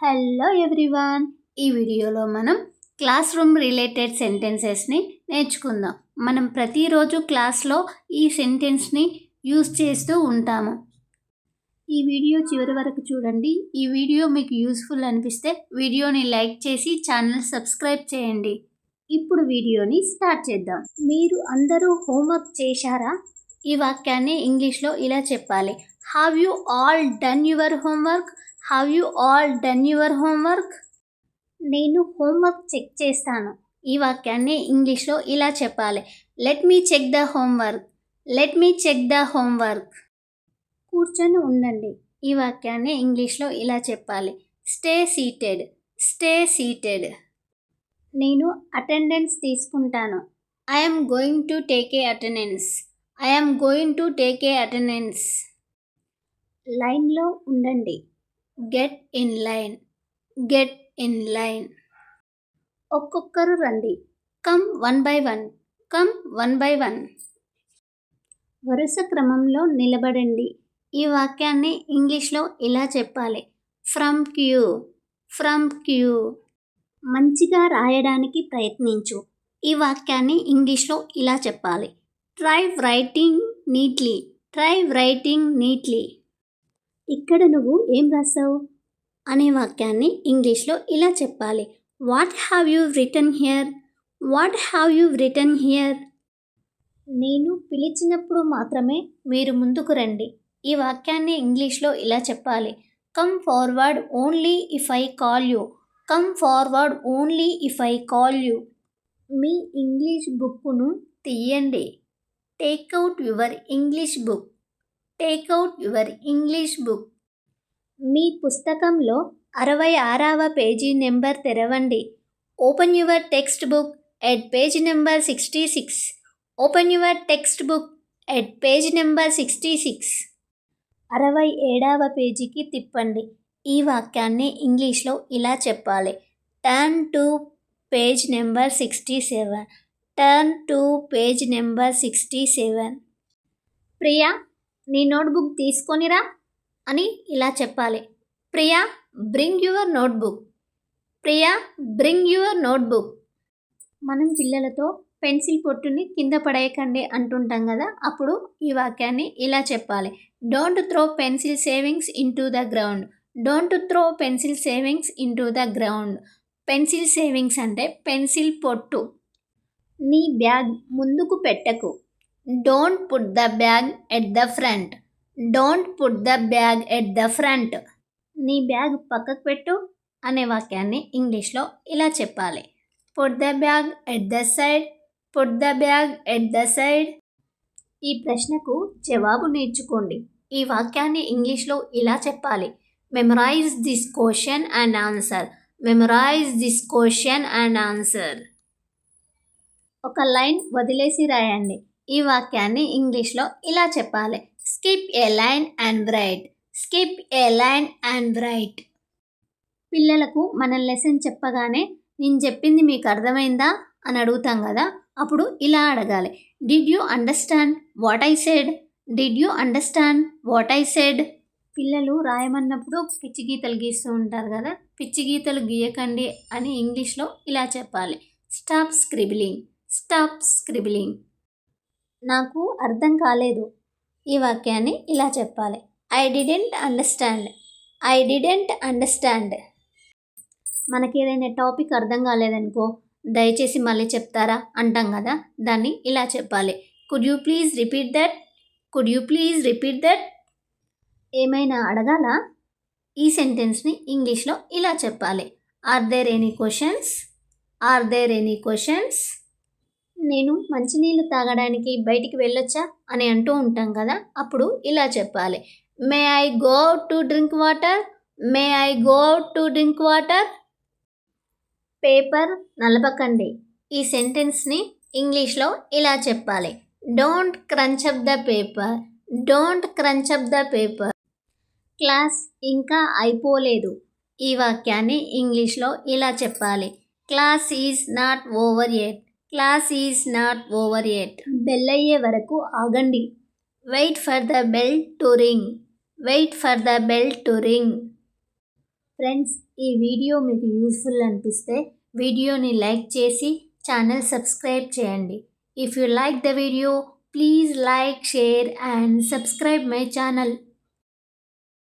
Hello everyone. ఈ వీడియోలో మనం క్లాస్ రూమ్ రిలేటెడ్ సెంటెన్సెస్ని నేర్చుకుందాం. మనం ప్రతిరోజు క్లాస్లో ఈ సెంటెన్స్ని యూజ్ చేస్తూ ఉంటాము. ఈ వీడియో చివరి వరకు చూడండి. ఈ వీడియో మీకు యూస్ఫుల్ అనిపిస్తే వీడియోని లైక్ చేసి ఛానల్ సబ్స్క్రైబ్ చేయండి. ఇప్పుడు వీడియోని స్టార్ట్ చేద్దాం. మీరు అందరూ హోంవర్క్ చేశారా? ఈ వాక్యాన్ని ఇంగ్లీష్లో ఇలా చెప్పాలి. Have you all done your homework? Have you all done your homework? నేను హోంవర్క్ చెక్ చేస్తాను. ఈ వాక్యాన్ని ఇంగ్లీష్లో ఇలా చెప్పాలి. Let me check the homework. Let me check the homework. కూర్చొని ఉండండి. ఈ వాక్యాన్ని ఇంగ్లీష్లో ఇలా చెప్పాలి. Stay seated. Stay seated. నేను అటెండెన్స్ తీసుకుంటాను. I'm going to take a attendance. I'm going to take a attendance. లైన్లో ఉండండి. Get in line. Get in line. ఒక్కొక్కరు రండి. Come one by one. Come one by one. వరుస క్రమంలో నిలబడండి. ఈ వాక్యాన్ని ఇంగ్లీష్లో ఇలా చెప్పాలి. From queue. From queue. మంచిగా రాయడానికి ప్రయత్నించు. ఈ వాక్యాన్ని ఇంగ్లీష్లో ఇలా చెప్పాలి. Try writing neatly. Try writing neatly. ఇక్కడ నువ్వు ఏం రాసావు అనే వాక్యాన్ని ఇంగ్లీష్లో ఇలా చెప్పాలి. What have you written here? What have you written here? నేను పిలిచినప్పుడు మాత్రమే మీరు ముందుకు రండి. ఈ వాక్యాన్ని ఇంగ్లీష్లో ఇలా చెప్పాలి. Come forward only if I call you. Come forward only if I call you. మీ ఇంగ్లీష్ బుక్కును తీయండి. Take out your English book. Take out your English book. మీ పుస్తకంలో 66వ పేజీ నెంబర్ తెరవండి. Open your text book at page number 66. Open your text book at page number 66. 67వ పేజీకి తిప్పండి. ఈ వాక్యాన్ని ఇంగ్లీష్లో ఇలా చెప్పాలి. Turn to page number 67. Turn to page number 67. Priya, నీ నోట్బుక్ తీసుకొనిరా అని ఇలా చెప్పాలి. Priya, bring your notebook. Priya, bring your notebook. మనం పిల్లలతో పెన్సిల్ పొట్టుని కింద పడేయకండి అంటుంటాం కదా, అప్పుడు ఈ వాక్యాన్ని ఇలా చెప్పాలి. Don't throw pencil savings into the ground. Don't throw pencil savings into the ground. Pencil savings అంటే పెన్సిల్ పొట్టు. నీ బ్యాగ్ ముందుకు పెట్టకు. Don't put the bag at the front. Don't put the bag at the front. నీ bag పక్కకు పెట్టు అనే వాక్యాన్ని ఇంగ్లీష్లో ఇలా చెప్పాలి. Put the bag at the side. Put the bag at the side. ఈ ప్రశ్నకు జవాబు నేర్చుకోండి. ఈ వాక్యాన్ని ఇంగ్లీష్లో ఇలా చెప్పాలి. Memorise this question and answer. Memorise this question and answer. ఒక లైన్ వదిలేసి రాయండి. ఈ వాక్యాన్ని ఇంగ్లీష్లో ఇలా చెప్పాలి. Skip a line and write. Skip a line and write. పిల్లలకు మన లెసన్ చెప్పగానే నేను చెప్పింది మీకు అర్థమైందా అని అడుగుతాం కదా, అప్పుడు ఇలా అడగాలి. Did you understand what I said? Did you understand what I said? పిల్లలు రాయమన్నప్పుడు పిచ్చి గీతలు గీస్తూ ఉంటారు కదా, పిచ్చి గీతలు గీయకండి అని ఇంగ్లీష్లో ఇలా చెప్పాలి. Stop scribbling. Stop scribbling. నాకు అర్థం కాలేదు. ఈ వాక్యాన్ని ఇలా చెప్పాలి. I didn't understand. I didn't understand. మనకి ఏదైనా టాపిక్ అర్థం కాలేదనుకో, దయచేసి మళ్ళీ చెప్తారా అంటాం కదా, దాన్ని ఇలా చెప్పాలి. Could you please repeat that? Could you please repeat that? ఏమైనా అడగాలా? ఈ సెంటెన్స్ని ఇంగ్లీష్లో ఇలా చెప్పాలి. Are there any questions? Are there any questions? నేను మంచినీళ్ళు తాగడానికి బయటికి వెళ్ళొచ్చా అని అంటూ ఉంటాం కదా, అప్పుడు ఇలా చెప్పాలి. May I go to drink water? May I go to drink water? Paper నలపకండి. ఈ సెంటెన్స్ని ఇంగ్లీష్లో ఇలా చెప్పాలి. Don't crunch up the paper. Don't crunch up the paper. Class ఇంకా అయిపోలేదు. ఈ వాక్యాన్ని ఇంగ్లీష్లో ఇలా చెప్పాలి. Class is not over yet. Class is not over yet. Bell అయ్యే వరకు ఆగండి. Wait for the bell to ring. Wait for the bell to ring. Friends, ఈ వీడియో మీకు యూస్ఫుల్ అనిపిస్తే వీడియోని లైక్ చేసి ఛానల్ సబ్స్క్రైబ్ చేయండి. If you like the video, please like, share and subscribe my channel.